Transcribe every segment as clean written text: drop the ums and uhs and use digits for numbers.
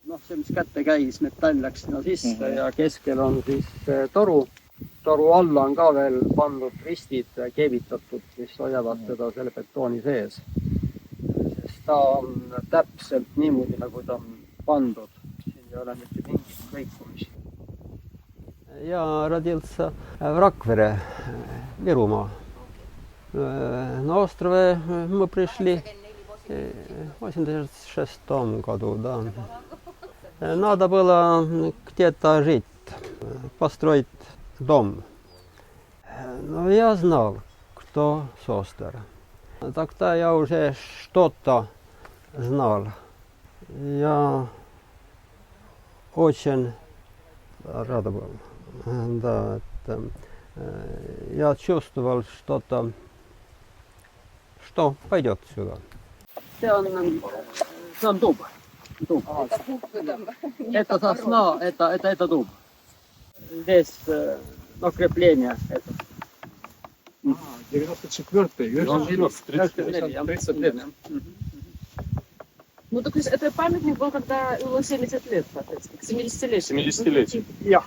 Noh, see, mis kätte käis, metall läks sinna sisse ja keskel on siis toru. Toru alla on ka veel pandud ristid keevitatud, mis hoiavad teda selle betooni sees. Sest ta on täpselt niimoodi, nagu ta on pandud. Siin ei ole mitte mingit kõikumist. Я родился в Раквере, Вирума. На острове мы пришли в 86 году, да. Надо было где-то жить, построить дом. Но я знал, кто Состер. Тогда я уже что-то знал. Я очень рад был. Да, я чувствовал что-то, что пойдет сюда. See on tuub. Это сосна, это дуб. Здесь, ну, крепление. 94-й, 30 лет. Ну, так это памятник был, когда было 70 лет, соответственно, к 70-летию. 70-летие. Ja.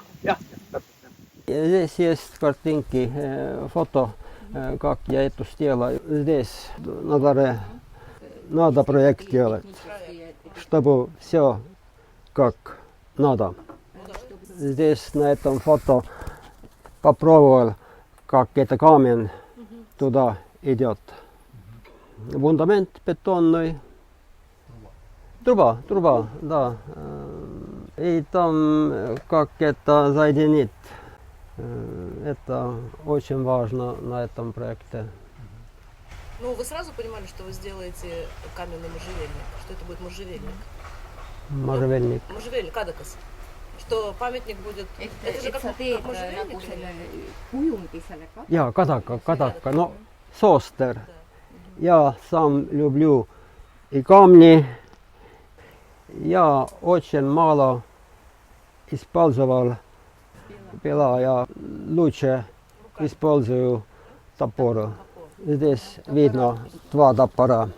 Здесь есть картинки, фото, как я это сделал. Здесь надо проект делать, чтобы все как надо. Здесь на этом фото попробовал, как это камень туда идет. Фундамент бетонный. Труба, да. И там как это соединить. Это очень важно на этом проекте. Ну, вы сразу понимали, что вы сделаете каменный можжевельник, что это будет можжевельник? Можжевельник. Можжевельник, кадакас. Что памятник будет... Это же как можжевельник? Ja, kadaka, no Состер. Я сам люблю и камни. Я очень мало использовал пила, я лучше использую топор. Здесь видно два топора.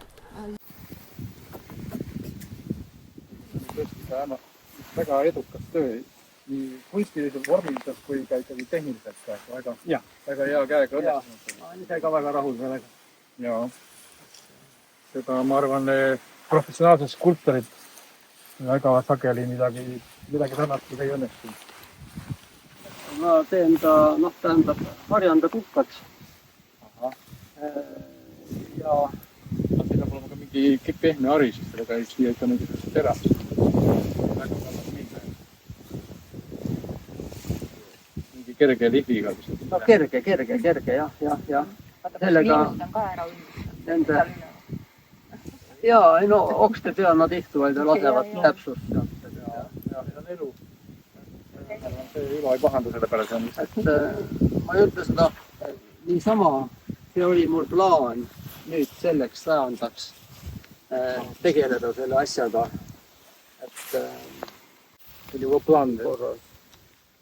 Väga edukas töö, nii kunstiliselt, vormiliselt kui ka ikkagi tehniliselt. Väga hea käega õnnestunud. Ise ka väga rahul sellega. Ja. Seda, ma arvan, professionaalsed skulptorid väga sageli midagi sarnast ei õnnestu. Ma teen ta, tähendab, harjan ta kukkaks. Ja Siin peab olema ka mingi pehme hari, sest sellega ei siia ikka mingisugust terast. Mingi kerge lihviga. no kerge, jah. Sellega nende... Jaa, no okste peal nad ihtuvad ja lasevad täpsust. Ja on elu. See ilo ei pahanda selle peale, see on lihtsalt. Ma ei ütle seda niisama, see oli mul plaan nüüd selleks sajandaks tegeleda selle asjaga. У него план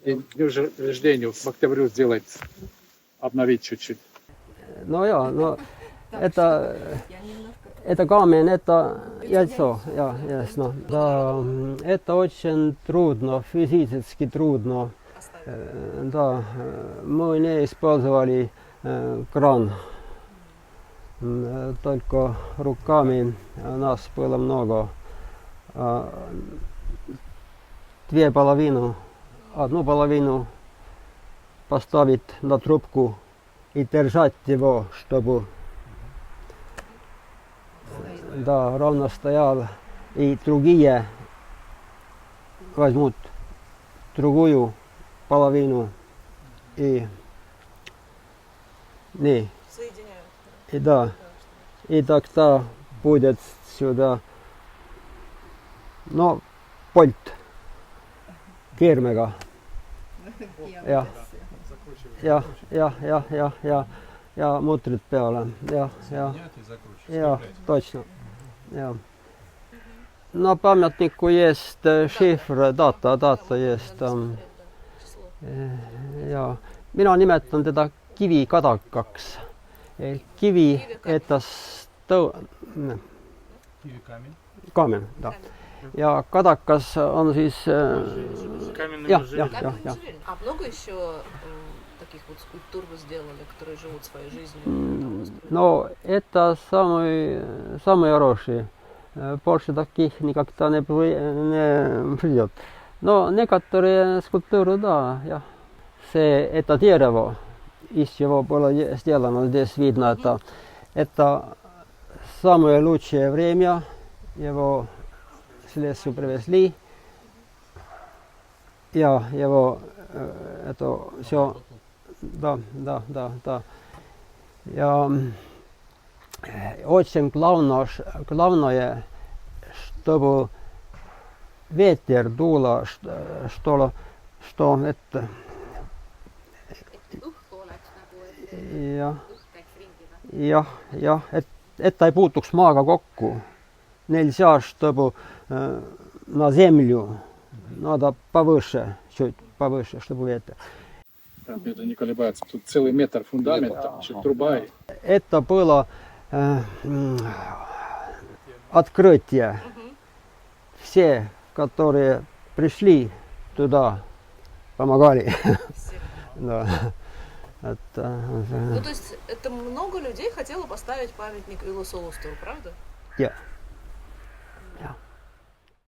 рождения в октябре сделать, обновить чуть-чуть. No joo, no это камень, это яйцо, ясно. Да, это очень трудно, физически трудно. Да, мы не использовали кран, только руками. Нас было много. Одну половину поставить на трубку и держать его, чтобы ровно стоял. И другие возьмут другую половину и Соединяют. И тогда будет сюда, no polt keermega. Ja mutrid peale. Точно. На памятнику есть шифр, data есть там. Ja mina nimetan teda kivikadakaks. Kivi, это камень, да. ja kadakas on siis Каменный jah, можжевельник. jah, Каменный jah. можжевельник. А много еще таких вот скульптур вы сделали, которые живут своей жизнью на острове? No, это самые хорошие. Больше таких никогда не придет. Но некоторые скульптуры, да, я. Это дерево, из чего было сделано, здесь видно, это самое лучшее время, его с лесу привезли, я его, это все, да. Я очень главное, чтобы ветер дуло, что это, että ei puuttuisi maaga kokku. Нельзя, чтобы на землю, надо повыше, чуть повыше, чтобы ветер. Там это не колебается. Тут целый метр фундамента, еще труба. Это было открытие. Все, которые пришли туда, помогали. Да. Ну, то есть, это много людей хотело поставить памятник Илу Солустеру, правда? Ja.